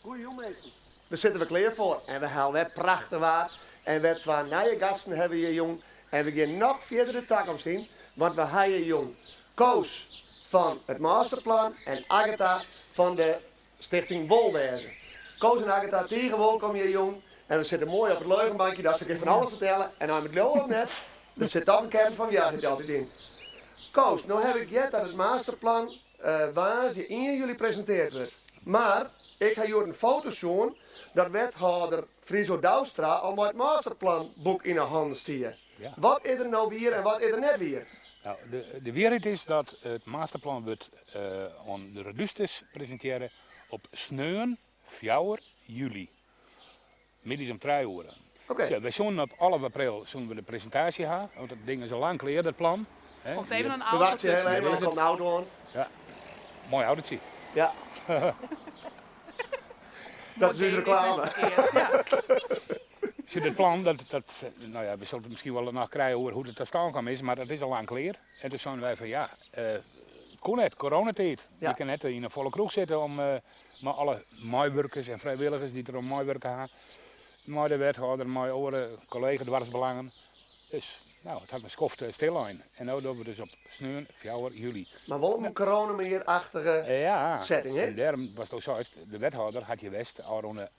Goeie jongmeester. We zitten weer klaar voor en we halen weer prachtig waar. En we twee nieuwe gasten hebben hier jong. En we gaan nog verder de tak om zien. Want we hebben hier jong Koos van het masterplan en Agatha van de stichting Wolwezen. Koos en Agatha tegenwoordig hier jong. En we zitten mooi op het leugenbankje dat ze van alles vertellen. En nou met Leo ook net. Er zit toch een kern van ja zit altijd in. Koos, nou heb ik jet dat het masterplan waar ze in jullie presenteerd wordt. Maar ik ga jullie een foto zien dat wethouder Friso Douwstra al met het masterplanboek in de handen stiert. Ja. Wat is er nou weer en wat is er net weer? Nou, de waarheid is dat het masterplan wordt aan de redustes presenteren op sneun 4 juli. Middags om 3 uur. Oké. Zo, we zullen op 11 april zullen we de presentatie hebben, want dat ding is al lang geleden, dat plan. Hè? Komt even een We auto wachten heel tussen. even, dan komt een auto aan. Mooi autootje. Ja. Dat is dus reclame. Ja. Zie dit plan, nou ja, we zullen het misschien wel nog krijgen over hoe het tot stand kwam is, maar dat is al lang geleden. En toen zeiden wij van ja, kon net, coronatijd. Ja. Je kan net in een volle kroeg zitten om maar alle maaiwerkers en vrijwilligers die er om maaiwerken gaan. Maar de wethouder, maar andere collega's, dwarsbelangen. Dus nou, het had een schoft stilline. En nu doen we dus op sneeuw 4 juli. Maar wel op een coronamanier-achtige Ja, setting, hè? en daarom was het ook zo, de wethouder had je west, Arone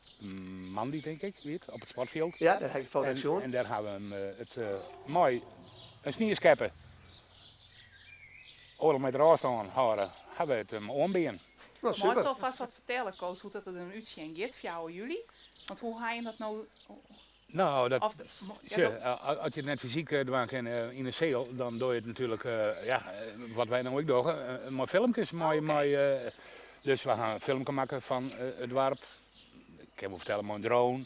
Mandy denk ik, weet, op het sportveld. Ja, daar heb ik foto En gezien. daar hebben we hem het mooi een snierskeppen. Oorlog met de afstand houden, hebben we het hem aanbeen. Nou, Maar ik super. zal vast wat vertellen, Koos, hoe dat er een uurtje in gaat, 4 juli. Want hoe ga je dat nou... Nou, dat, Of de, ja, tje, dat- als je het net fysiek doen kan in een sale, dan doe je het natuurlijk, wat wij nou ook doen, mooi filmpjes. Dus we gaan een filmpje maken van het dorp. Ik kan wel vertellen, mooi drone.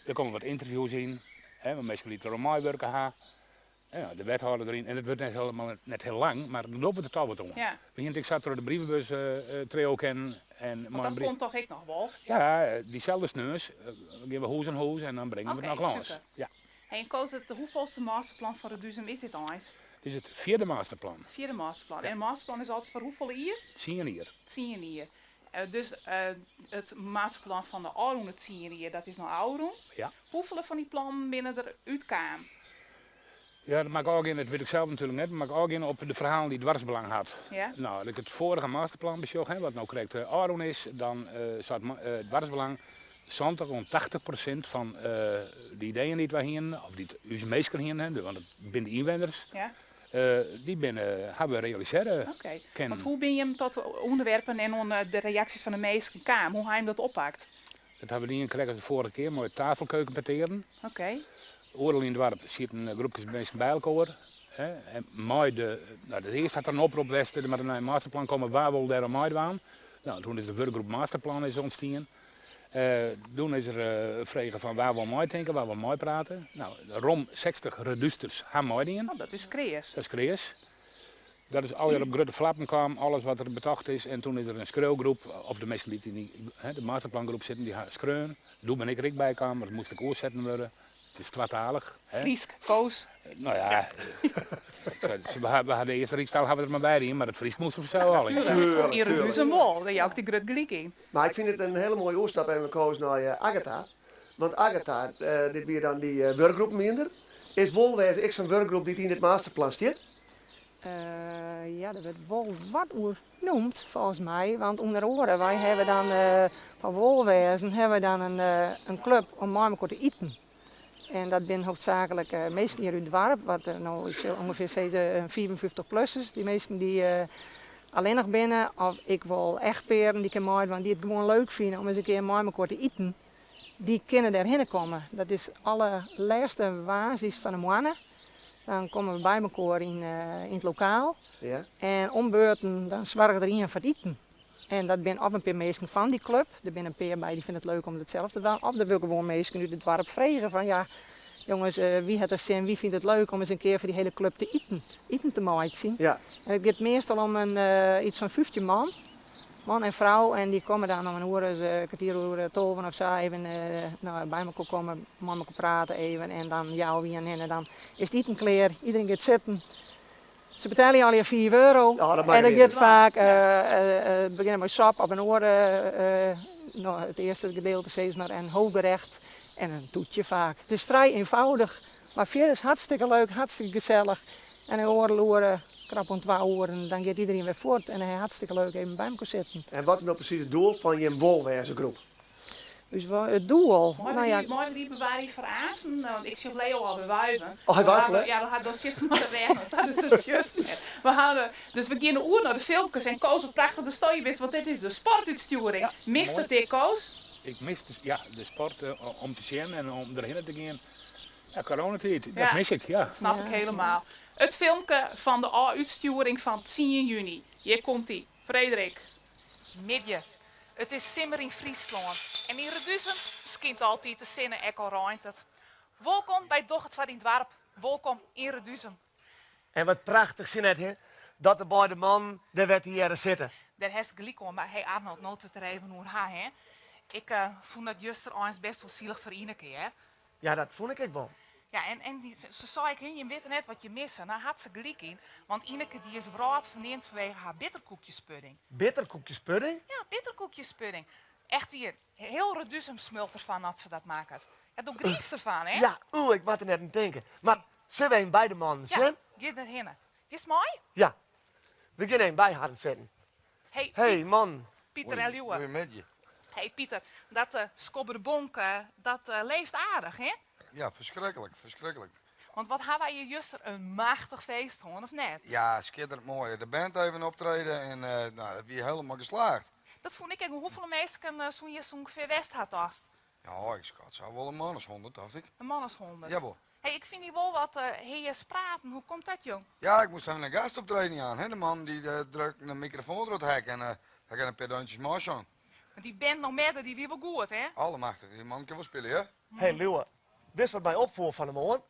Er komen wat interviews in, waar mensen lieten er een mooi werken gaan. Ja, de wethouder erin. En het wordt net heel lang, maar dan lopen we het al wat om. Ja, Ik zat door de brievenbus trio kennen. want dat komt toch ik nog wel. Ja, diezelfde sneus. We geven hoes en hoes en dan brengen we het Oké, nog langs. super. Ja. Hey, en Koos, het hoeveelste masterplan voor het duurzaam is dit al eens? Dit is het 4e masterplan. 4e masterplan. En een masterplan is altijd voor hoeveel jaar? 10 jaar. 10 jaar. Dus het masterplan van de Aroen, het 10 jaar, dat is nou Aroen. Ja. Hoeveel van die plannen binnen er uitkwamen? Ja, dat maak ik ook in, dat weet ik zelf natuurlijk net, maar maak ik ook in op de verhalen die dwarsbelang had. Ja? Nou, dat ik het vorige masterplan bezocht, wat nou correct Aroen is, dan zou het dwarsbelang 70 tot 80% van de ideeën die wij hier, of die onze meesten hier, want het binnen de inwoners, Ja? die hebben we realiseren. Oké. Kennen. Want hoe ben je hem tot onderwerpen en de reacties van de meesten kwamen? Hoe hij hem dat oppakt? Dat hebben we niet gekregen als de vorige keer, mooie tafelkeuken pateren. Oké. Oorlog in het dorp zitten groepjes mensen bij elkaar. Hè. En mooi de eerste had er een oproep westen, maar een masterplan komen waar we daar mooi waren. Nou, toen is de werkgroep masterplan is ontstaan. Toen is er vragen van waar we mooi denken, waar we mooi praten. Nou, rom 60 redusters gaan mooi in. Oh, dat is creërs. Dat is creërs. Dat is alweer op grote flappen kwam, alles wat er betocht is. En toen is er een schreeuwgroep, of de mensen die de masterplangroep zitten, die gaan schreeuwen. Toen ben ik er ook bij kwam, maar dat moest ik oorzetten worden. Het is tweetalig. Friesk, Koos. Nou ja, we hadden de eerste rietstal hebben we er maar bij in, maar het Fries moesten we zo al in. Tuurlijk. Hier dus een wol. Daar jou ook die grut gelijk in. Maar ik vind het een hele mooie oorstap en we kozen naar Agatha. Want Agatha, dit weer dan die werkgroep minder. Is Wolwezen ik zo'n werkgroep die in het masterplan staat? Ja, dat wordt wel wat oer noemt volgens mij. Want onder oren, wij hebben dan van Wolwezen hebben we dan een club om met elkaar te eten. En dat zijn hoofdzakelijk mensen hier uit het dorp, wat nou ik zeg, ongeveer 54-plussers. Die mensen die alleen nog binnen, of ik wil echtparen die kunnen want die het gewoon leuk vinden om eens een keer met elkaar te eten. Die kunnen daarheen komen. Dat is allerlaatste basis van de mannen. Dan komen we bij elkaar in het lokaal. Ja. En om beurten dan zorgen er iemand voor het eten. En dat zijn of een paar mensen van die club. Er zijn een paar bij die vinden het leuk om hetzelfde te doen. Of er wil gewoon mensen uit het dorp vragen van ja, jongens, wie heeft er zin, wie vindt het leuk om eens een keer voor die hele club te eten te maken. Ja. En het gaat meestal om iets van 15 man. man en vrouw. En die komen dan om een uur, een kwartier uur, 12 of zo, even bij elkaar komen, met elkaar praten even. En dan jou wie en dan is het eten klaar, iedereen gaat zitten. Ze betalen je al je €4. Ja, dat mag en dan niet. gaat vaak, beginnen met sap op een oor, nou, het eerste gedeelte steeds maar een hoofdgerecht en een toetje vaak. Het is vrij eenvoudig, maar verder is het hartstikke leuk, hartstikke gezellig. En een oren, krap om 2 uur, dan gaat iedereen weer voort en hij hartstikke leuk even bij elkaar zitten. En wat is nou precies het doel van je wolwerzengroep? Dus het doel. Mooi we die bewaren verazen. Ik zie Leo al bewijzen. Oh, hij was wel, hè? Ja, dat zit maar te regenen. Dat is het juist net. Dus we gaan oer naar de filmpjes en Koos wat prachtig de story wist, want dit is de sportuitsturing. Ja, Mist mooi. het dit, Koos? Ik mis de sport om te zien en om erheen te gaan. Ja, coronatijd, Ja. dat mis ik, ja. Dat snap Ja. ik helemaal. Het filmpje van de A-uitsturing van 10 juni. Hier komt-ie. Frederik. Midje. Het is simmer in Friesland. En in Reduzen skint altijd te zinnen Ekkel Reintert. Welkom bij Doch het in Dwarp. Welkom in Reduzen. En wat prachtig zin het, hè? Dat de beide man, daar werd hier zitten. Daar heeft gelijk om, maar hey Arnold, nooit te even hoe haar, hè? Ik vond dat juster eens best wel zielig voor Ineke, hè? Ja, dat vond ik wel. Ja, ze zei ik, je weet net wat je missen. Nou had ze gelijk in, want Ineke die is wraad verneemd vanwege haar bitterkoekjespudding. Bitterkoekjespudding? Ja, bitterkoekjespudding. Echt weer, heel Reduzum smult ervan dat ze dat maken. Ja, doe gries ervan, hè? Ja, ik moet er net aan denken. Maar zullen we een beide mannen Ja, zijn? ga erheen. Is mooi? Ja. We gaan een bij haar zetten. Hey, Hey man. Pieter en Leeuwen. Goedemiddag. Hey Pieter, dat skobberbonk, dat leeft aardig, hè? Ja, verschrikkelijk, verschrikkelijk. Want wat hebben wij hier juster een machtig feest, hoor, of net? Ja, schitterend mooi. De band even optreden en nou, dat weer helemaal geslaagd. Dat vond ik ook. Hoeveel mensen zo'n hier zo ongeveer west had als? Ja, ik schat, zou wel een man als 100, dacht ik. Een man als 100. Jawel. Hey, ik vind die wel wat heers praten. Hoe komt dat, jong? Ja, ik moest even een gastoptreden aan. Hè? De man die drukt een microfoon door het hek en hij gaat een paar deuntjes mars aan. Want die band nog meer, die weer wel goed, hè? Allemachtig, die man kan wel spelen, hè? Hey Leeuwen. Wist wat mij opvoer van de morgen?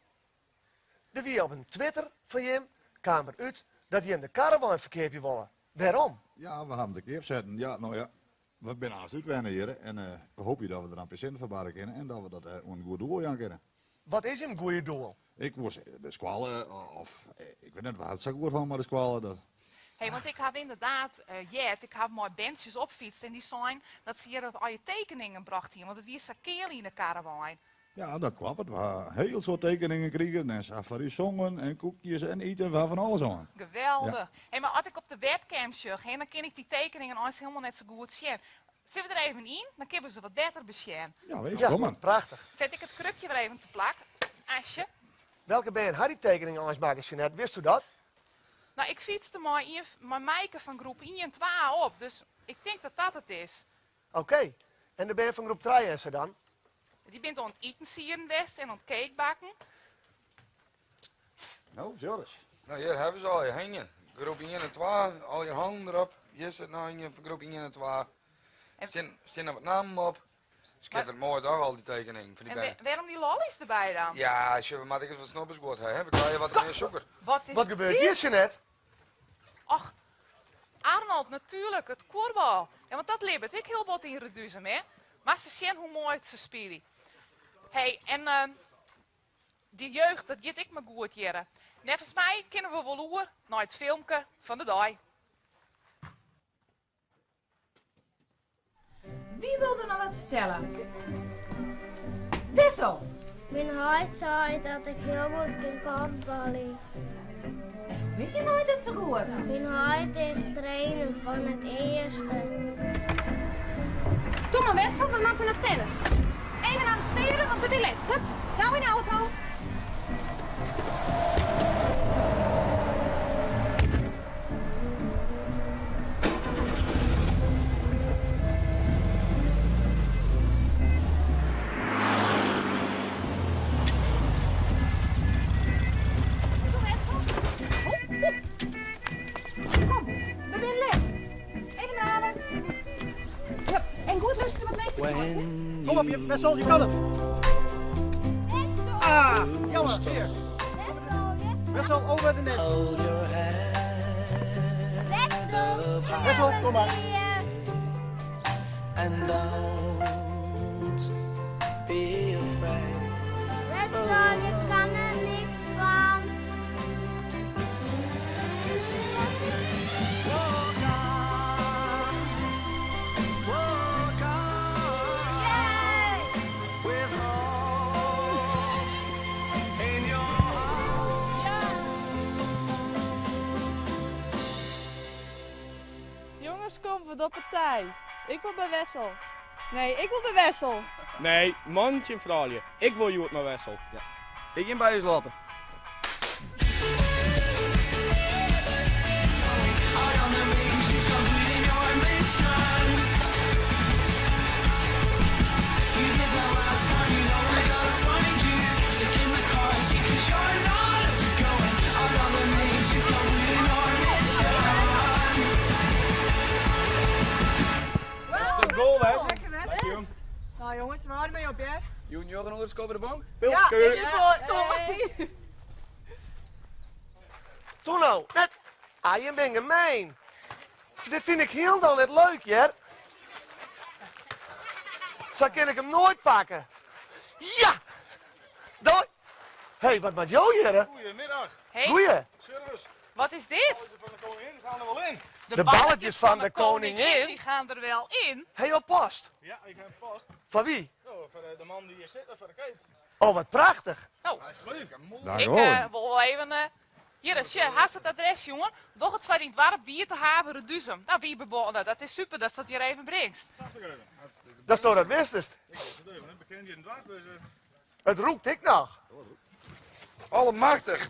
Er wie op een Twitter van hem kwam eruit dat hij in de caravan verkeerpje willen. Waarom? Ja, we gaan het een keer opzetten. Ja, nou ja, we zijn aan het uitwennen hier en we hopen dat we er aan patiënten verbaren kunnen en dat we dat een goed doel aan kunnen. Wat is een goede doel? Ik was de squalen, of ik weet niet waar het zo goed van, maar de squalen, dat... Hey, want ik heb inderdaad, ik heb mooi bandjes opfietst en die zijn dat ze hier al je tekeningen bracht hier, want het wie sakeel in de caravan. Ja, dat klopt. We hebben heel soort tekeningen gekregen en safari zongen en koekjes en eten, we hebben van alles aan. Geweldig. Hey, maar als ik op de webcam zag, dan kan ik die tekeningen eens helemaal net zo goed zien. Zet we er even in, dan kunnen we ze wat beter bescheren. Ja, weet je, Ja, kom maar. prachtig. Zet ik het krukje weer even te plak. Asje. Welke band had die tekening al eens maken, Jeanette? Wist u dat? Nou, ik fietste maar Maaike van groep 1 en 2 op, dus ik denk dat dat het is. Oké. En de band van groep 3 is er dan? Die bent aan het eten sieren best en aan het cakebakken. Nou, Joris. Nou, hier hebben ze al je hangen. Groep 1 en 2, al je handen erop. Hier zit nou hangen voor groep 1 en 2. En, Staan er wat namen op. Schitterend mooi toch, al die tekeningen van die en band. waarom die lollies erbij dan? Ja, als je maar eens wat snobbers goed hebt, we krijgen wat meer suiker. Wat is Wat gebeurt dit? hier, Jeanette? Ach, Arnold, natuurlijk, het koerbal. Ja, want dat leert ik heel wat in Reduzum, hè. Maar ze zien hoe mooi het ze spelen. Hey, en die jeugd, dat gaat ik me goed jaren. Nevens mij kennen we wel oer naar het filmpje van de dag. Wie wilde nou wat vertellen? Wissel! Mijn hart zei dat ik heel goed kan korfballen. Weet je nooit het zo goed? Mijn hart is trainer van het eerste. Doe maar Wissel, we moeten naar tennis. Even naar de zeren, want de billet. Hup, nou in de auto. Doe Wissel. Kom, we zijn lid. Even namen. Hup, en goed luisteren wat meester zegt. Kom op, Wessel, je kan het. Ah, jammer, hier. Wessel, over de net. Wessel, kom maar. and don't be afraid. Let's go, ik kan er niks van. Walk on, walk on, Yay! with hope in your heart. Jongens, kom voor de partij. Ik wil bij Wessel. Nee, ik wil bij Wessel. Nee, mannetje en vrouwtje. Ik wil Joert naar Wessel. Ja. Ik in bij je slapen. Goal, Wes. Nou jongens, we houden mee op, hè? Junior nog eens komen de bank. Ja, ik voor. Kom. Toen nou, net. Ah, je bent gemeen. Dit vind ik heel dan net leuk, Jer. Zo kan ik hem nooit pakken. Ja! Doei! Hé, wat maakt jou, Jer? Goedemiddag. Hey, Goeie. Servus. wat is dit? Van de koningin gaan er wel in. De balletjes van de koningin. Die gaan er wel in. Hé, op post. Ja, ik heb post. Van wie? Oh, voor de man die hier zit, voor de keet. Oh, wat prachtig. Nou, Alsjeblieft. Daar ik gewoon. wil wel even... hier is je, haast het adres, jongen. Doch het van die dwarp wie te haven reduzem. Nou, wie bebonnen, dat is super dat je dat hier even brengt. Dat is toch het beste. Bekend je in het dorp, dus... Het roept ik nog. Allemachtig.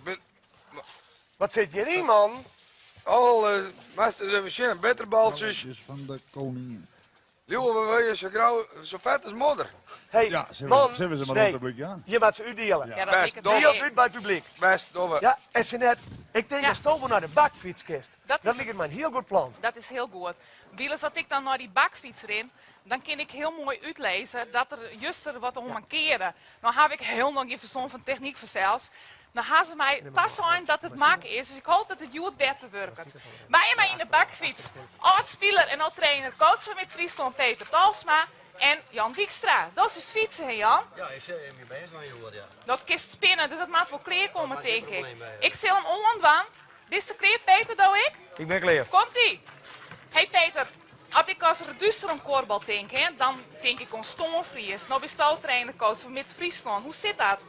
Wat zit je in, man? Alle masters en machine, bitterbaltjes. Balletjes van de koningin. Jongen, we willen zo grauw, zo vet als modder. Hé, Ja, ze man, ze maar op nee, het publiek aan. je moet ze uitdelen. Ja, dat Best, ik het dom. Deelt uit bij het publiek. Best, domme. Ja, en ze net, ik denk Ja. dat Stober naar de bakfietskist. Dat Dat is- lijkt me een heel goed plan. Dat is heel goed. Wielen zat ik dan naar die bakfiets erin, dan kan ik heel mooi uitlezen dat er juist er wat om mankeerde. Nou heb ik heel lang geen verstand van techniek voor zelfs. Dan gaan ze mij tas zijn dat het maken is, dus ik hoop dat het goed beter werkt. Bij mij in de bakfiets, oud-speler en oud-trainer, coach van met Friesland Peter Talsma en Jan Dijkstra. Dat is fietsen, hè Jan? Ja, ik zeg hem bij eens naar je hoor, ja. Dat kist spinnen, dus dat maakt wel kleer komen, maakt geen denk ik. probleem, Ik zal hem omwaan. Dit is de kleer, Peter, doe ik? Ik ben klaar. Komt-ie! Hey Peter, als ik als reducer een korbal denk, hè, dan denk ik aan Stoonfries. Nou ben je trainercoach van Mid-Friesland. Hoe zit dat?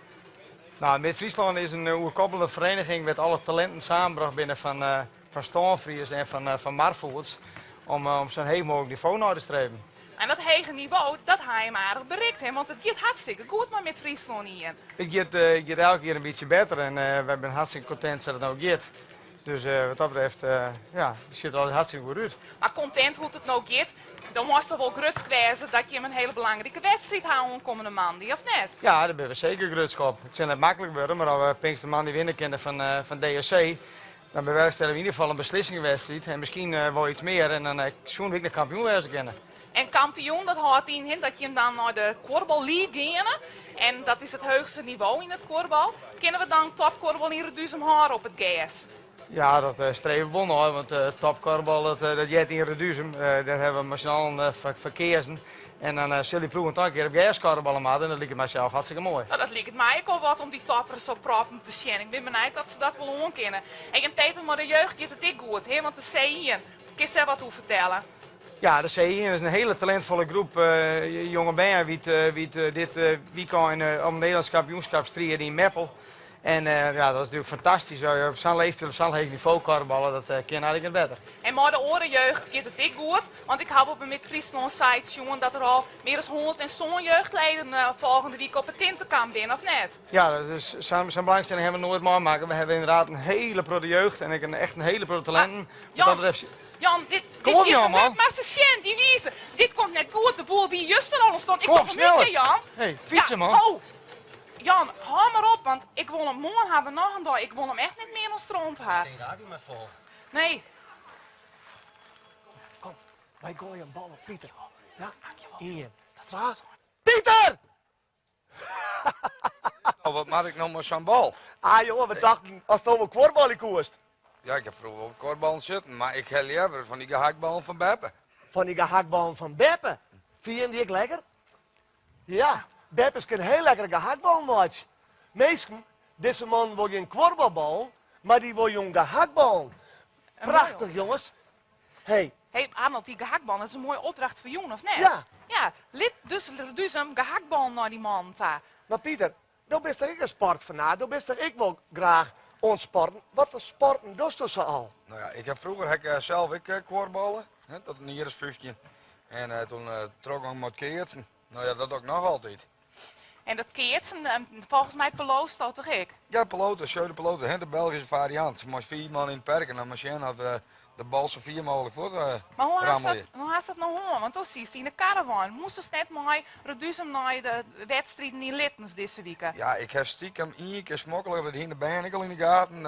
Nou, Mid-Friesland is een oerkoppelde vereniging met alle talenten samengebracht binnen van Stoonfries en van Marvoorts. Om zo'n heel mogelijk niveau naar te streven. En dat hege niveau, dat heb je hem aardig bereikt, hè, want het gaat hartstikke goed maar met Friesland hier. Het gaat elke keer een beetje beter en we zijn hartstikke content dat het nou gaat. Dus wat dat betreft, ja, het ziet er al hartstikke goed uit. Maar content hoe het nou gaat, dan moest er wel gruts kwijzen dat je hem een hele belangrijke wedstrijd houdt komende maand, of net? Ja, daar ben we zeker grutsk op. Het zal net makkelijk worden, maar als we Pinksterman die winnen kennen van DSC, dan bewerkstelligen we in ieder geval een beslissingswedstrijd en misschien wel iets meer en dan zo'n week de kampioen wezen kennen. En kampioen, dat houdt in dat je hem dan naar de Korfbal League gaat. En dat is het hoogste niveau in het korbal. Kunnen we dan topkorbal in Reduzem houden op het GS? Ja, dat streven we wel hoor, want topkorbal dat jet in Reduzem, daar hebben we met z'n allen verkeersen. En dan zullen die ploegen toch een keer op GS-korballen maken en dat lijkt het mijzelf hartstikke mooi. Nou, dat lijkt het mij ook wel wat om die toppers zo proppen te zien. Ik ben benieuwd dat ze dat wel aankennen. En Peter, maar de jeugd gaat het ik goed, hè? Want de C1, kun je daar wat over vertellen? Ja, de C1 is een hele talentvolle groep jonge bijen wie dit weekend om het Nederlands kampioenschap strijden in Meppel. En ja, dat is natuurlijk fantastisch. Als je op zo'n leeftijd, op zo'n hoog niveau karballen, dat kan eigenlijk niet beter. En maar de orenjeugd gaat het ik goed. Want ik heb op een Mid-Friesland site jongen dat er al meer dan 100 en zo'n jeugdleden volgende week op het tintenkamp zijn, of net? Ja, dat is zo'n belangstelling hebben we nooit meer maken. We hebben inderdaad een hele grote jeugd en echt een hele grote talenten. Jan, dit Kom op, Jan, man. maar ze zien, die wiezen. Dit komt net goed, de boel die juist er al stond. Ik Kom, kom sneller. niet, Jan. Hey, fietsen, man. Oh, Jan, hou maar op, want ik wil hem morgen hebben nog een dag. Ik wil hem echt niet meer naar strand hebben. Geen raak je met vol. Nee. Kom, wij gooien een bal op Pieter. Ja, dankjewel. Ian. Dat is Pieter! Oh, wat maak ik nou met zo'n bal? Ah jongen, we dachten als het over kwartballen koest. Ja, ik heb vroeger op kortballen zitten, maar ik heb liever van die gehaktballen van Beppe. Van die gehaktballen van Beppe. Vind je ik lekker? Ja, Beb is een heel lekkere gehaktbal maken. Meestal, deze man wil je een kwarbalbal, maar die wil je een gehaktbal. Prachtig, jongens. Hey, Hey Arnold, die gehaktbal is een mooie opdracht voor jou, of net? Ja. Ja, dus een gehaktbal naar die man daar. maar Pieter, dan bist er ik een sportfanaat, dan bist er ik wel graag ontsporten. Wat voor sporten doe je zo al? Nou ja, ik heb vroeger zelf kwarballen, tot een jaarsfusje. En toen trok ik met keertsen. Nou ja, dat doe ik nog altijd. En dat keertsen, volgens mij peloos dat toch ik? Ja, piloten, de piloten, de Belgische variant. Maar 4 man in het park en dan machine had de bal zo 4 mogelijk voor Maar hoe haast dat nou hoor? Want toen zie je in de caravan. Moesten ze net maar reduceren naar de wedstrijden in Littens deze week? Ja, ik heb stiekem één keer smokkelen met in de Bijnikkel in de gaten.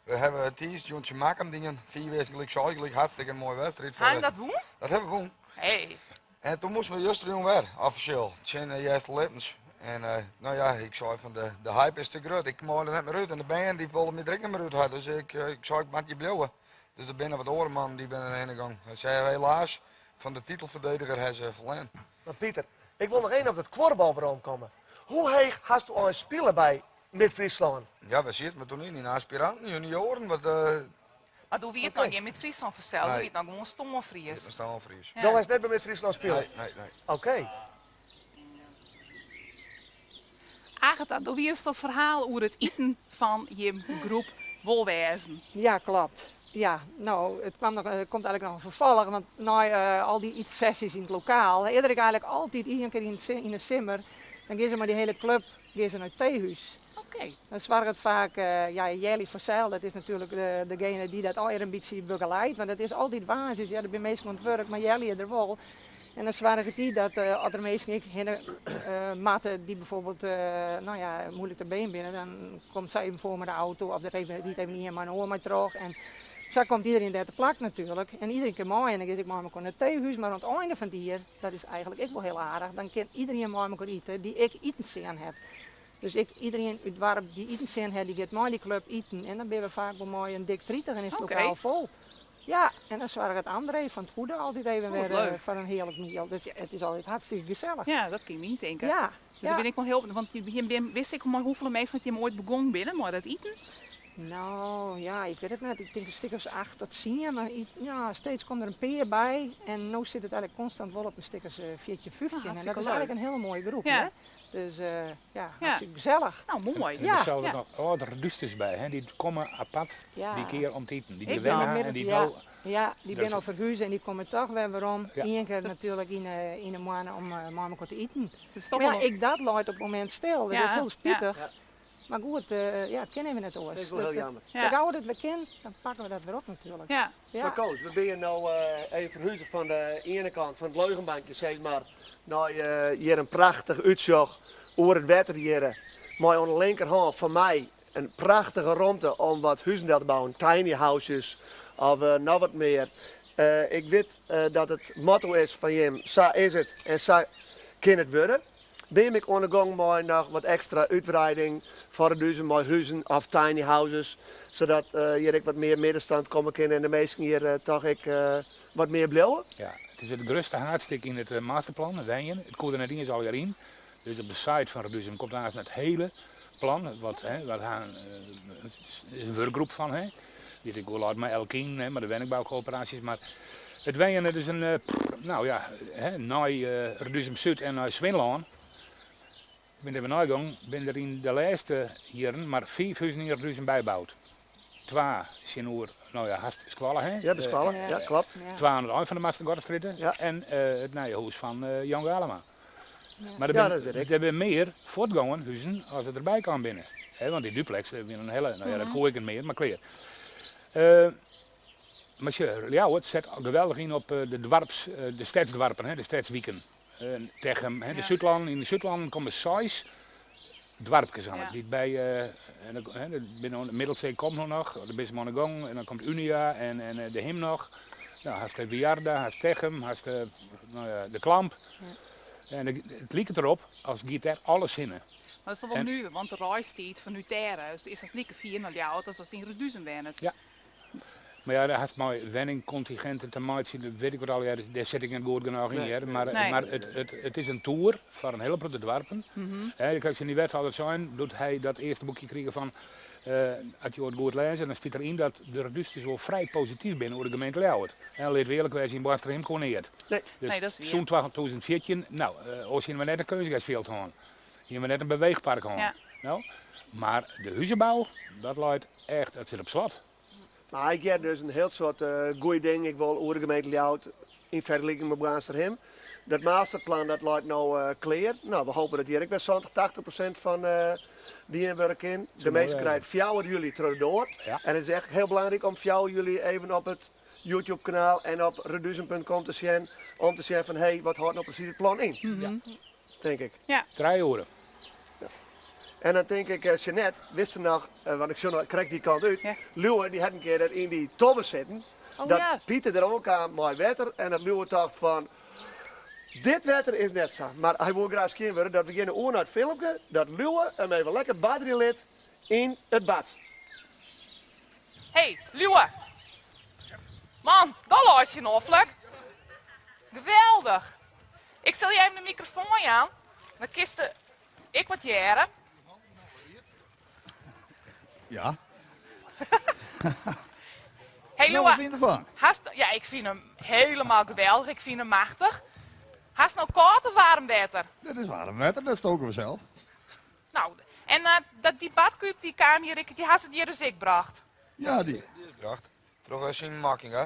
We hebben het eerst Jontje Makkem dingen 4 weken gelijk zo, gelijk hartstikke een mooie wedstrijd. Gaan dat doen? Dat hebben we doen. Hey. En toen moesten we juist erin weer, officieel. Het zijn juist Littens. En nou ja, ik zei van de hype is te groot. Ik mooi er net meer uit en de band die wilde me direct meer uit had. Dus ik zei ik mag je blijven. Dus er binnen wat orenman die ben erheen gegaan. Hij zei helaas van de titelverdediger hij ze verlenen. Maar Pieter, ik wil nog één op dat kwarbalverhaal komen. Hoe heeg hast u al spelen bij Mid-Friesland? Ja, we zitten me toen in aspiranten, junioren. Wat, Maar doe wie het nog niet met Friesland verteld? Doe Nee. wie het nog gewoon Stommelfries? een Stammelfries. Dan is net bij Mid-Friesland spelen? Nee. Oké. Agatha, doe wie is dat verhaal over het eten van je groep Wolwezen? Ja, klopt. Ja, nou, het komt eigenlijk nog een vervolg, want na al die sessies in het lokaal, eerder ik eigenlijk altijd iedere keer in de simmer, dan gaan ze maar die hele club naar het theehuis. Oké. Dan zwaar het vaak, Jelly Vassel, dat is natuurlijk degene die dat al een beetje begeleidt, want het is altijd waanzinnig, ja, dat ben meestal aan het werk, maar Jelly er wel. En dan zwaar het die dat als er meestal matten die bijvoorbeeld moeilijk te been binnen, dan komt zij even voor met de auto of die even niet helemaal een oor maar terug. En zo komt iedereen daar te plak natuurlijk. En iedereen keer mooi en dan ga ik maar naar het theehuis. Maar aan het einde van die jaar, dat is eigenlijk ook wel heel aardig, dan kan iedereen maar eten die ik eten zien heb. Dus iedereen uit het dorp die eten zien heeft, die gaat maar die club eten. En dan ben we vaak wel mooi een dik 30 en is het lokaal vol. Ja, en dan zorgt het André van het Goede altijd even weer voor een heerlijk meal. Dus ja, het is altijd hartstikke gezellig. Ja, dat kan je niet denken. Ja. Dus dan ben ik wel heel, want wist ik maar hoeveel mensen dat je ooit begon binnen, maar dat eten? Nou ja, ik weet het net. Ik denk een stuk of 8 tot 10, maar ja, steeds komt er een peer bij. En nu zit het eigenlijk constant wel op een stuk als 14, 15. En dat is eigenlijk een hele mooie groep. Ja. Hè? Dus hartstikke gezellig. Nou, mooi. Er zijn nog oudere dus bij, hè? Die komen apart die keer om te eten. Die wennen en die wel. Ja, die Dus- zijn al verhuisd en die komen toch weer waarom. Eén keer natuurlijk in de maand om maar te eten. Maar ja, ik dat loopt op het moment stil. Dat is heel spietig. Ja. Maar goed, het kennen we net oors. Dat is wel heel jammer. Zo gauw dat we kennen, dan pakken we dat weer op natuurlijk. Ja. Maar Koos, we zijn nou even verhuizen van de ene kant van het Leugenbankje, zeg maar, naar hier een prachtig uitzicht over het water hier. Maar aan de linkerhand van mij een prachtige ruimte om wat huizen te bouwen, tiny houses of nog wat meer. Ik weet dat het motto is van hem, zo is het en zo kan het worden. Ben ik aan de gang met nog wat extra uitbreiding voor de met huizen of tiny houses, zodat hier ik wat meer middenstand komen kan en de meesten hier toch wat meer blijven. Ja, het is het grootste haardstuk in het masterplan, het Wijnjen. Het coördinering is al jaren. Dus op de site van Reduzum komt naast het hele plan, wat is een werkgroep van, hè. Die ik wel uit met Elkien, maar de woningbouwcoöperaties. Maar het Wijnjen is een, naar Reduzum Zuid en naar Swinlaan. Ik ben er nagegaan, ben er in de laatste jaren maar 5 huizen in Reduzum bijgebouwd. 2 zijn nu, haast squallen, hè? Ja, de squallen, ja, klopt. 2 aan het eind van de Mastergordstritten en het nieuwe huis van Jan Galema. Maar er zijn meer voortgangen huizen als het erbij kan binnen. Want die duplex, dat gooi ik het meer, maar klaar. Maar ja, het zet geweldig in op de stadsdwarpen, de stadswieken. Tegen de Zuidland, in de Zuidland komen 6 dwarpjes aan. Die bij de Middelzee komt nog, de Bismarck en dan komt Unia en de Him nog. Nou, haast de Viarda, haast Techem, haast de Klamp. En het lijkt erop als gitaar alles zinnen. Maar dat is toch wel nu, want de reistijd van Utera is dat niet 4 naar jou, als dat in Reduzum werden. Ja. Maar ja, daar had mooi wenningcontingenten te maken, dat weet ik wat al, ja, daar zit ik niet goed genoeg in hier. Maar, Nee. maar het is een tour voor een hele grote dorpen. Je kijkt in die wethouder zijn, doet hij dat eerste boekje krijgen van, als je het goed lezen, dan staat erin dat de reducties wel vrij positief binnen over de gemeente Leeuwarden. En leert eerlijk wezen in Boasterheem gewoon niet. Nee. Dus Nee, dat is weer. zo'n 2014, nou, als je maar net een kunstgrasveld had, je maar net een beweegpark had. Ja. Nou, maar de huizenbouw, dat luidt echt, dat zit op slot. Maar ik heb dus een heel soort goeie ding. Ik wil over de gemeente Ljouwert in vergelijking met Boasterheem. Dat masterplan dat luidt nou clear. Nou, we hopen dat hier ook weer 70-80% van die inwerk in. De meeste krijgt 4 juli terug door. Ja. En het is echt heel belangrijk om 4 juli even op het YouTube kanaal en op reduzen.com te zien. Om te zien van hé, wat houdt nou precies het plan in? Denk ik. 3 uur. En dan denk ik, Jeanette, wist ze nog, want ik krijg die kant uit. Ja. Luwe die had een keer dat in die tobben zitten. Oh dat ja. Pieter er ook aan mooi wetter en dat Luwe dacht van, dit wetter is net zo. Maar hij wil graag zien worden dat we beginnen oor naar het filmpje, dat Luwe hem even lekker bad liet in het bad. Hey, Luwe. Man, dat luidt je nog vlek. Geweldig. Ik stel je even de microfoon aan. Dan kiste ik wat jaren. Ja. Hey Nou, wat Luwe, vind je ervan? ja, ik vind hem helemaal geweldig. Ik vind hem machtig. Hast nou koud of warm water? Dit is warm wetter, dat stoken we zelf. Nou, en die badkuip die kwam hier, die hast het hier dus ik bracht. Ja, die. Gracht. Terug als zien makking, hè.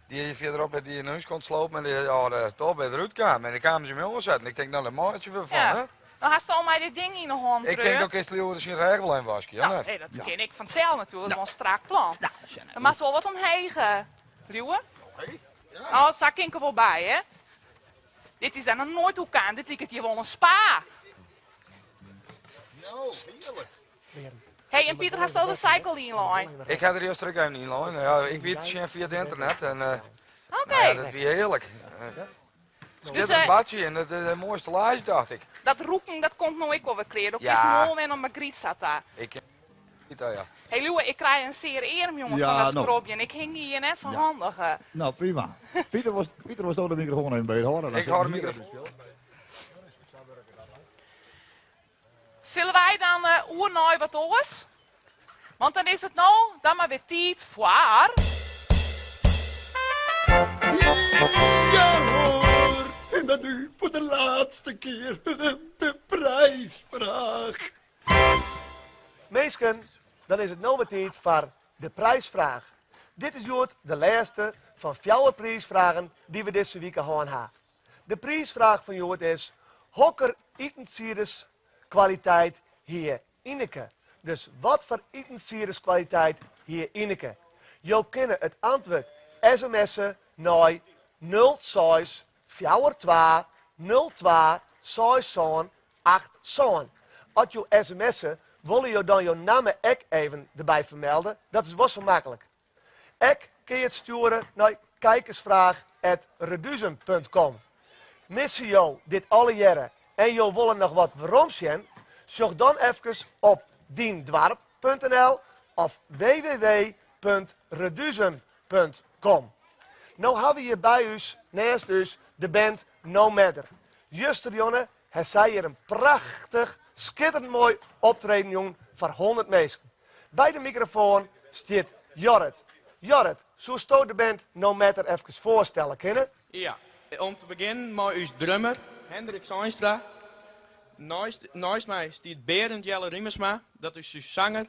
Die hier verderop met die in huis kon slopen en die ja, toch bij eruit kwam. En dan kwamen ze me omzetten. Ik denk, nou, daar maak je weer van, Ja. hè. Dan hast je al mij dit ding in de hand Ik terug. denk ook eens Leeuwarden zijn regel in wasje, ja. Nou, net? nee, dat ken ik vanzelf natuurlijk. Dat is wel een strak plan. Dan mag wel wat omheen, Luwe. Oh, dat zak ik er wel bij, hè. Dit is dan nog nooit hoe kan. Dit lijkt hier wel een spa. Nou, heerlijk. Hey, en Pieter, hast je al de cycle inline? Ik had er eerst terug even in, hoor. Ja, ik weet het zien via het internet en Oké. ja, dat is heerlijk. Dus, Dit is een badje en het is de mooiste laars, dacht ik. dat roepen, dat komt nou ik wel weer kleren. Ook Ja. is mooi en een Margriet zat daar. Ik niet, ja. Hey, Luwe, ik krijg een zeer eer, jongen, Ja, van dat nou. scrobje. En ik hing hier net zo Ja. handig. Nou, prima. Pieter was toch de microfoon even bij horen. Ik hou de microfoon. Zullen wij dan oernooien wat oors? Want dan is het nou dan maar weer tijd voor... Ja hoor, en dan nu voor de laatste keer de prijsvraag. Meesken, dan is het nou weer tijd voor de prijsvraag. Dit is Jood de laatste van 4 prijsvragen die we deze week gaan hebben. De prijsvraag van Jood is, hokker etensiers kwaliteit hier inneke? Dus wat voor etensiers kwaliteit hier inneke? Je kunt het antwoord sms'en naar 06 42 02 66 87. Als je sms'en, wil je dan je naam ook even erbij vermelden. Dat is wel zo makkelijk. Ik kun je het sturen naar kijkersvraag@reduzen.com. Missen jou dit alle jaren en je willen nog wat waarom zien? Zoek dan even op diendwarp.nl of www.reduzen.com. Nou hebben we hier bij ons, naast ons, de band No Matter. Juster Jonne, hij zei hier een prachtig, schitterend mooi optreden, jong, voor 100 mensen. Bij de microfoon staat Jorrit. Jorrit, zo stoot de band No Matter even voorstellen, kennen? Ja, om te beginnen met uw drummer, Hendrik Seinstra. Naast mij staat Berend Jelle Riemersma, dat is uw zanger.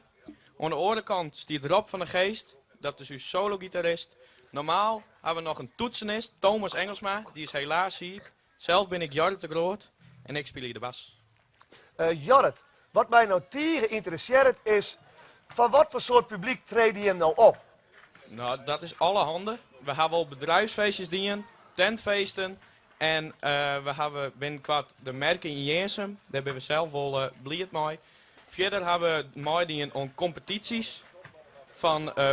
Aan de andere kant staat Rob van der Geest, dat is uw solo-gitarist. Normaal hebben we nog een toetsenist, Thomas Engelsma, die is helaas ziek. Zelf ben ik Jorrit de Groot en ik speel hier de bas. Jorrit, wat mij nou tegen interesseert is, van wat voor soort publiek treed je hem nou op? Nou, dat is alle handen. We hebben al bedrijfsfeestjes dienen, tentfeesten. En we hebben binnenkort de merken in Jensum. Daar hebben we zelf wel blij mee. Verder hebben we mee dienen aan competities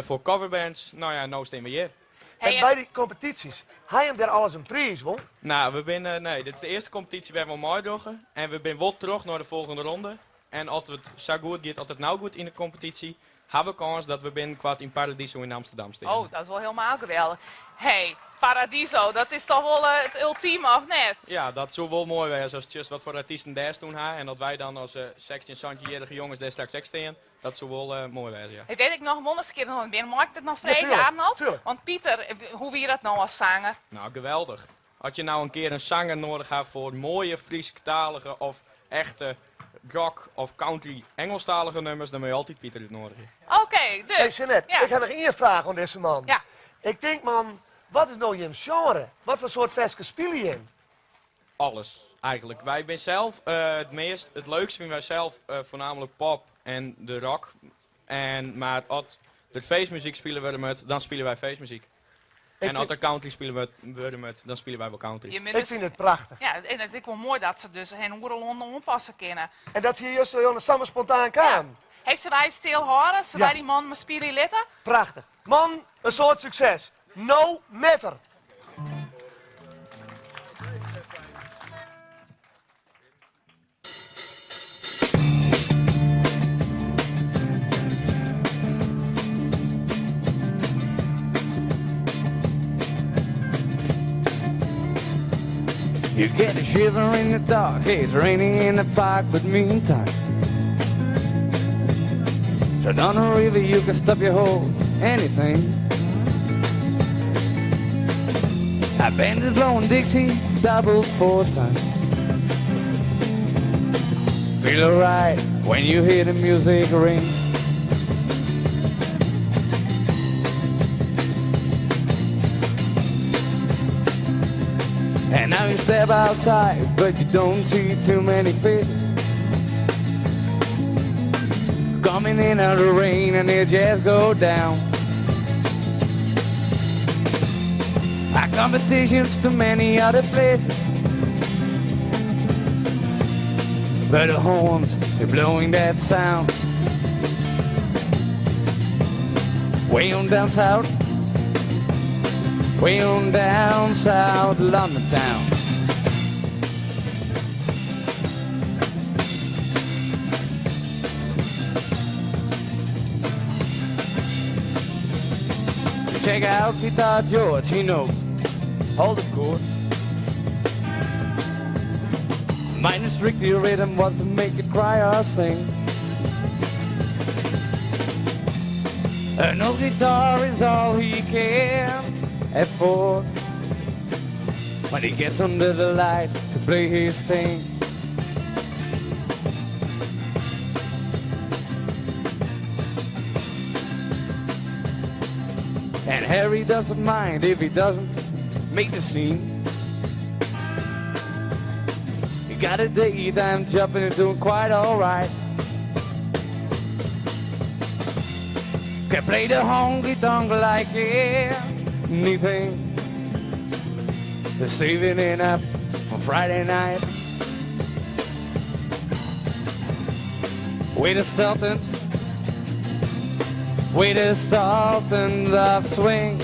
voor coverbands. Nou ja, nou staan we hier. En bij die competities, hij hem daar alles een prijs won? Nou, nee, dit is de eerste competitie waar we meedoen. En we zijn wel terug naar de volgende ronde. En als het zo goed gaat, als het nou goed in de competitie, hebben we kans dat we binnenkort in Paradiso in Amsterdam staan. Oh, dat is wel helemaal geweldig. Hey, Paradiso, dat is toch wel het ultieme, of net? Ja, dat zou wel mooi zijn als just wat voor artiesten daar doen en dat wij dan als 16, 17-jarige jongens daar straks ook staan. Dat zou wel mooi zijn, ja. Hey, weet ik nog een keer nog ben, maak ik het nog vrij, tuurlijk, Arnold? tuurlijk. Want Pieter, hoe wie dat nou als zanger? Nou, geweldig. Als je nou een keer een zanger nodig hebt voor mooie Friesktalige of echte rock of country Engelstalige nummers, dan moet je altijd Pieter nodig hebben. Oké, dus. Hey Jeanette, ik heb nog één vraag aan deze man. Ja. Ik denk man, wat is nou je genre? Wat voor soort vesten speel je in? Alles, eigenlijk. Wij zijn zelf het leukste vinden wij zelf voornamelijk pop en de rock. Maar als de feestmuziek spelen we met, dan spelen wij feestmuziek. En als de country spelen we met, dan spelen wij wel country. Ik vind het prachtig. Ja, en het is wel mooi dat ze dus hen oerlonden onpassen kunnen. En dat je juist zo samen spontaan kan. Heeft ze wij stil horen? Ze wij die man met spelen litten? Prachtig. Man, een soort succes. No matter. You get a shiver in the dark, it's raining in the park, but meantime, so down the river you can stop your whole anything. A band is blowing Dixie, double 4 times. Feel alright when you hear the music ring. And now you step outside, but you don't see too many faces coming in out of the rain, and they just go down. Our competition's to many other places, but the horns, they're blowing that sound. Way on down south, way on down south London town. Check out Guitar George, he knows all the chords. Mine is strictly rhythm, was to make it cry or sing. An old guitar is all he can afford when he gets under the light to play his thing. And Harry doesn't mind if he doesn't make the scene. He got a daytime job and he's doing quite alright. Can play the honky tonk like anything. They're saving it up for Friday night. With the Sultans, with the Sultans of Swing.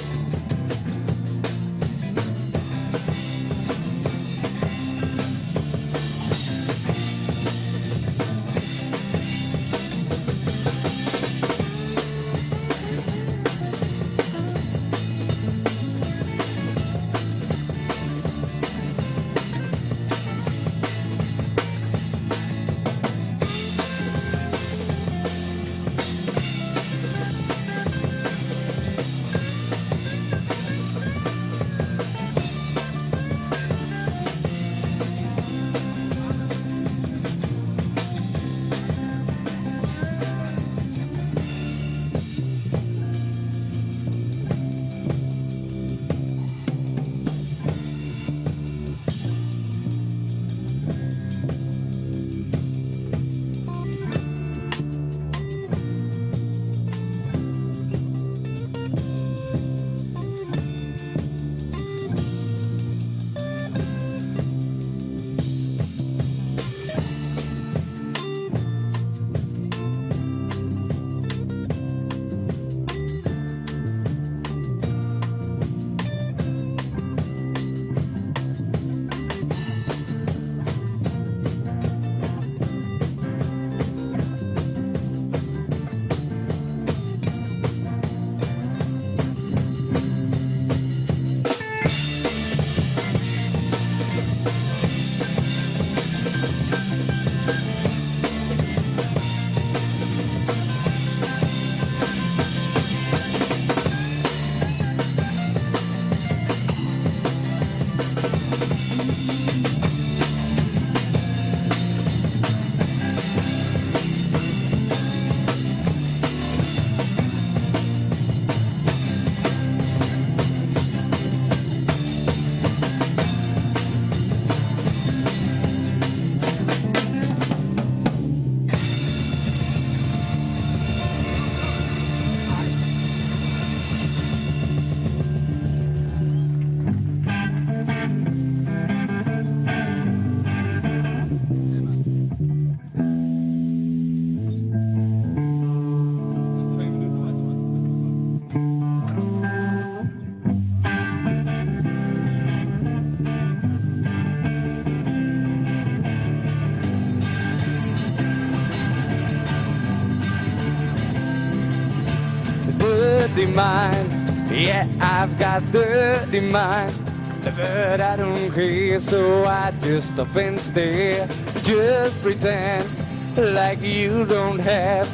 dirty mind. Yeah, I've got dirty mind. But I don't care, so I just stop and stare. Just pretend like you don't have,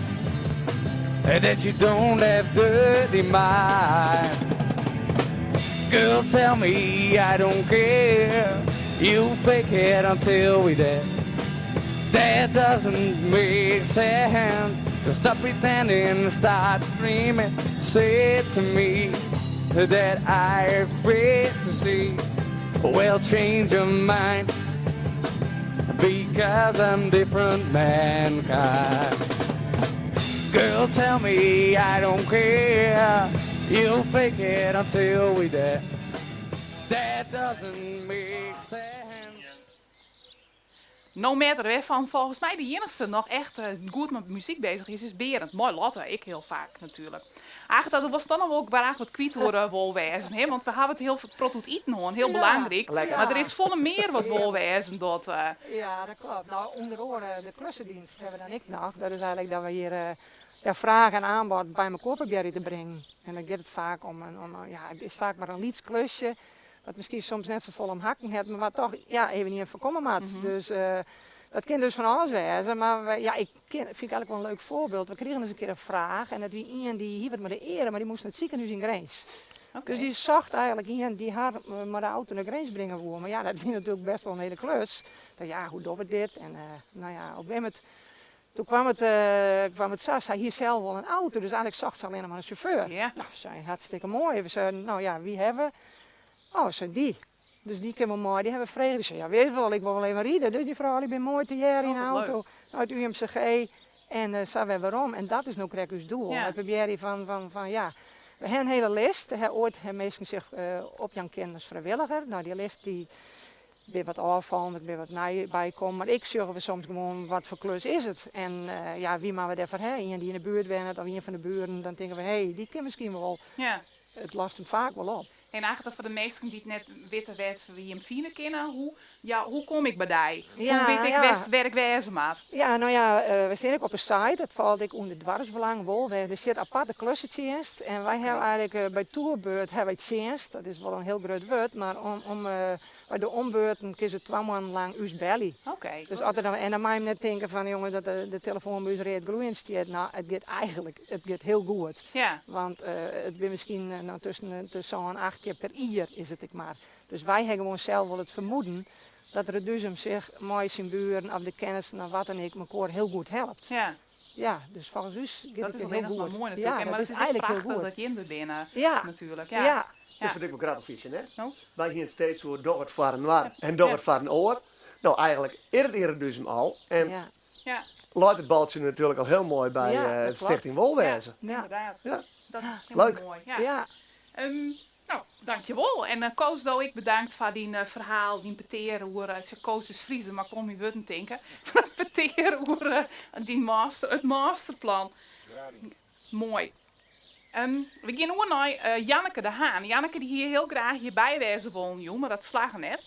that you don't have dirty mind. Girl, tell me I don't care. You fake it until we're dead. That doesn't make sense. So stop pretending and start dreaming. Say to me that I afraid to see. Well, change your mind, because I'm different mankind. Girl, tell me I don't care. You'll fake it until we're dead. That doesn't make sense. No matter waarvan volgens mij de enigste nog echt goed met muziek bezig is Berend. Mooi Lotte, ik heel vaak natuurlijk. Eigenlijk dat was dan ook waar wat kwijt worden wolwezen, hè? Want we hebben het heel veel protot eten hoor, heel belangrijk. Lekker. Maar er is volle meer wat wolwezen dat. Ja, dat klopt. Nou, onder andere de klussendienst hebben we dan ik nog. Dat is eigenlijk dat we hier vraag en aanbod bij elkaar proberen te brengen. En dan gaat het vaak om het is vaak maar een liedsklusje. Wat misschien soms net zo vol om hakken heeft, maar wat toch even niet voorkomen had. Dus dat kan dus van alles wezen. Maar ik vind het eigenlijk wel een leuk voorbeeld. We kregen eens een keer een vraag en dat wie iemand die hier wat met de ere, maar die moest naar het ziekenhuis in Grens. Okay. Dus die zocht eigenlijk iemand die haar maar de auto naar Grens brengen wil. Maar ja, dat is natuurlijk best wel een hele klus. Hoe doen we dit? En op een moment, toen kwam het SAS, hij hier zelf wel een auto, dus eigenlijk zocht ze alleen maar een chauffeur. Yeah. Nou, we zijn hartstikke mooi. We zeiden, wie hebben we? Oh, zo die. Dus die kunnen we mooi, die hebben we vregen. Die zei, weet je wel, ik wil alleen maar rijden. Dus die vrouw, ik ben mooi te jaren in een auto. Uit UMCG. En zo weer waarom. En dat is nou correct ons doel. We proberen we hebben een hele list. Ooit hebben mensen zich op Jan kennen als vrijwilliger. Nou, die list die weer wat afvallen, er weer wat bij komen. Maar ik zeg we soms gewoon, wat voor klus is het? En wie maar we daarvoor hebben. Iemand die in de buurt bent, of een van de buren. Dan denken we, die kan misschien wel. Ja. Het last hem vaak wel op. En eigenlijk voor de meesten die het net weten weten wie hem fine kennen, hoe kom ik bij die? Hoe weet ik best werk wezen maat? Ja, we staan ook op een site, dat valt ik onder dwarsbelang wel. Er zit aparte klussendienst en wij hebben eigenlijk bij Tourbeurt hebben we dienst. Dat is wel een heel groot woord, maar bij de ombeurten is het 2 maanden lang us belly. Okay, dus en dan mag je net denken van jongen dat de telefoonbus reed gloeiend staat. Nou, het gaat heel goed. Ja. Want het is misschien tussen zo'n 8 keer per uur is het ik maar. Dus wij hebben gewoon zelf wel het vermoeden dat er dus hem zich mooi zijn buren of de kennis naar wat en ik elkaar heel goed helpt. Ja. Ja, dus volgens ons gaat het heel goed. Dat is wel mooi natuurlijk. Ja, maar het is eigenlijk prachtig dat je in de binnen natuurlijk. Ja. Dus wat ik me graag vinden, hè? No? Wij hier steeds zo door het varen waar en door het varen oor. Nou, eigenlijk eerder dus hem al. En laat het baltje natuurlijk al heel mooi bij de Stichting Wolwezen. Ja, inderdaad. Ja. Dat is leuk. Mooi. Ja. Nou, dankjewel. En Koos, ik bedankt voor die verhaal, die peteren hoe Koos is Friese, maar kom je willen denken. Voor het peteren hoe het masterplan. Mooi. We gaan nu naar Janneke de Haan. Janneke die hier heel graag hierbij wezen wil, maar dat slagen net.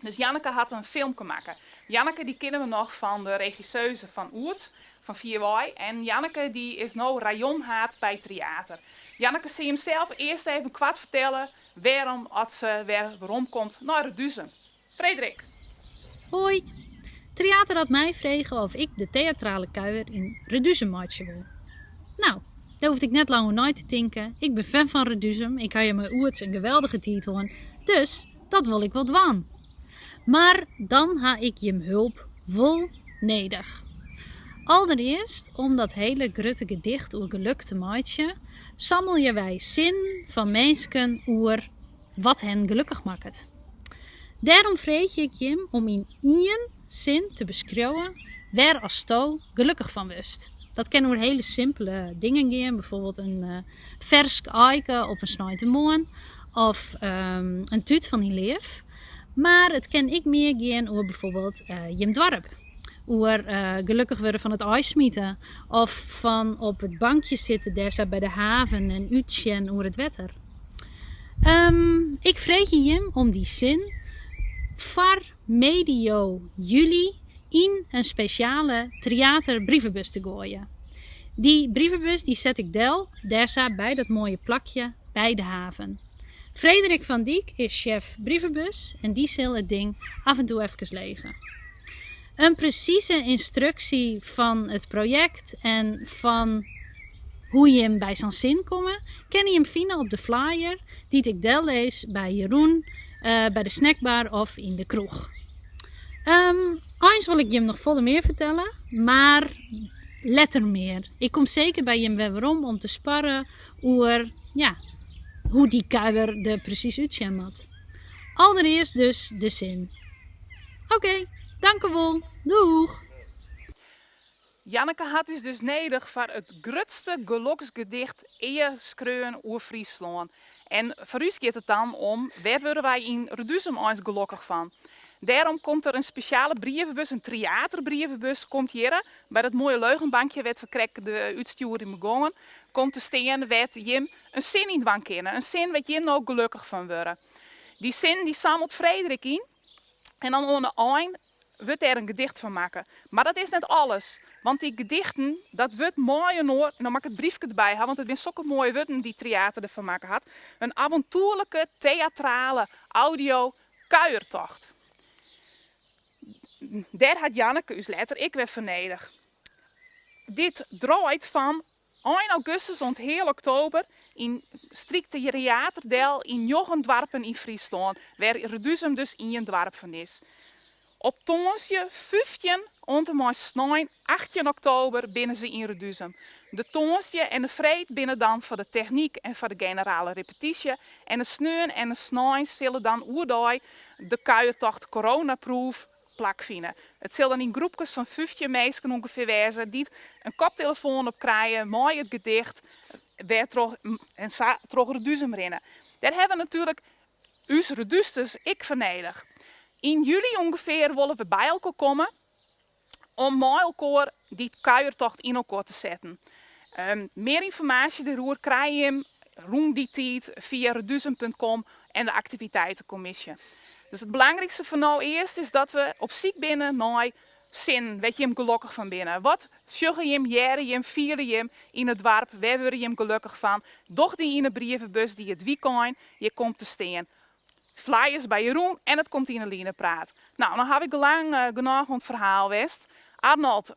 Dus Janneke had een film gemaakt. Janneke die kennen we nog van de regisseuse van Oert, van 4Y. En Janneke die is nou rayonhaat bij theater. Janneke zie hem zelf eerst even kwart vertellen waarom komt naar de Duzen. Frederik. Hoi. Theater had mij vregen of ik de theatrale kuier in Reduzum maatje wil. Nou, daar hoefde ik net lang nooit te denken. Ik ben fan van Reduzum. Ik had je mijn Oerts een geweldige titel. Dus dat wil ik wel dwan. Maar dan ha ik je hulp vol nedig. Allereerst, om dat hele grutte gedicht oer geluk te maatje, sammel je wij zin van mensen oer wat hen gelukkig maakt. Daarom vreeg ik je om in één zin te beschrijven waar als sto gelukkig van wist. Dat kan oer hele simpele dingen gaan, bijvoorbeeld een vers eiken op een snijde moon of een tuut van die leef. Maar het kan ik meer gaan over bijvoorbeeld je dorp. Oer gelukkig worden van het ijsmieten. Of van op het bankje zitten daar bij de haven en uitzien over het wetter. Ik vreeg je om die zin voor medio juli in een speciale theaterbrievenbus te gooien. Die brievenbus die zet ik daar staat bij dat mooie plakje bij de haven. Frederik van Dijk is chef brievenbus en die zal het ding af en toe even legen. Een precieze instructie van het project en van hoe je hem bij zijn zin komt, kan je hem vinden op de flyer die ik lees bij Jeroen, bij de snackbar of in de kroeg. Eens wil ik je hem nog volle meer vertellen, maar letter meer. Ik kom zeker bij hem weer om te sparren over hoe die kuier er precies uitzien moet. Allereerst dus de zin. Oké, dank u wel. Doeg! Janneke had dus nodig voor het grootste geluksgedicht schreeuwen over Friesland. En voor u gaat het dan om, waar worden wij in Reduzum eens gelukkig van? Daarom komt er een speciale brievenbus, een theaterbrievenbus, komt hier bij dat mooie leugenbankje wat we krijgen de uitsturing begonnen, komt te staan wat je een zin in dwang kennen, een zin wat je nou gelukkig van worden. Die zin die zamelt Frederik in en dan onder een wordt er een gedicht van maken. Maar dat is net alles. Want die gedichten, dat wordt mooi en hoor. Nou mag ik het briefje erbij hebben, want het zijn zulke mooie woorden die theater ervan maken had. Een avontuurlijke, theatrale, audio kuiertocht. Daar had Janneke dus later ik weer vernedig. Dit draait van 1 augustus tot heel oktober in strikte theaterdeel in Jogendwarpen in Friesland. Waar Reduzum dus in een dorp van is. Op tonsje 15 ontemooi 18 oktober binnen ze in Reduzum. De tonsje en de vreed binnen dan voor de techniek en voor de generale repetitie. En de sneun en de snijn zullen dan oerdoi de kuiertocht coronaproof plak vinden. Het zal dan in groepjes van 15 mensen ongeveer wezen die een koptelefoon op krijgen, mooi het gedicht, weer terug Reduzum rennen. Daar hebben we natuurlijk us Redusters ik vernedig. In juli ongeveer willen we bij elkaar komen om met elkaar die kuiertocht in elkaar te zetten. Meer informatie daarover krijg je rond die tijd via reduzum.com en de activiteitencommissie. Dus het belangrijkste voor nou eerst is dat we op ziek binnen naar zin, weet je hem gelukkig van binnen. Wat sjuggen je hem, jaren je hem, vieren je hem in het dorp, waar word je hem gelukkig van? Doch die in de brievenbus die het weekend je komt te staan. Flyers bij Jeroen en het komt in een linepraat. Nou, dan heb ik lang genoeg het verhaal west. Arnold,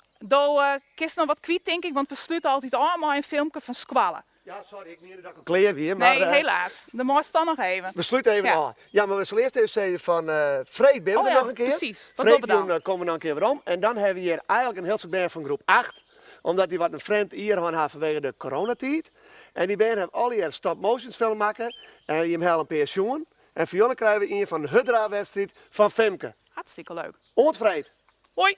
kist nog wat kwijt denk ik, want we sluiten altijd allemaal een filmpje van squallen. Ja, sorry, ik niet dat ik een kleer weer. Maar, nee, helaas. De mooiste dan nog even. We sluiten even aan. Ja, maar we zullen eerst even zeggen van Freed ben we er nog een keer. Precies. Freed komen we nog een keer weer om. En dan hebben we hier eigenlijk een heel stuk band van groep 8. Omdat die wat een vriend hier gaan vanwege de coronatijd. En die band hebben al hier stop-motions film maken. En die hebben een pensioen. En voor jullie krijgen we een van de Hudra-wedstrijd van Femke. Hartstikke leuk. Ontvreed. Hoi.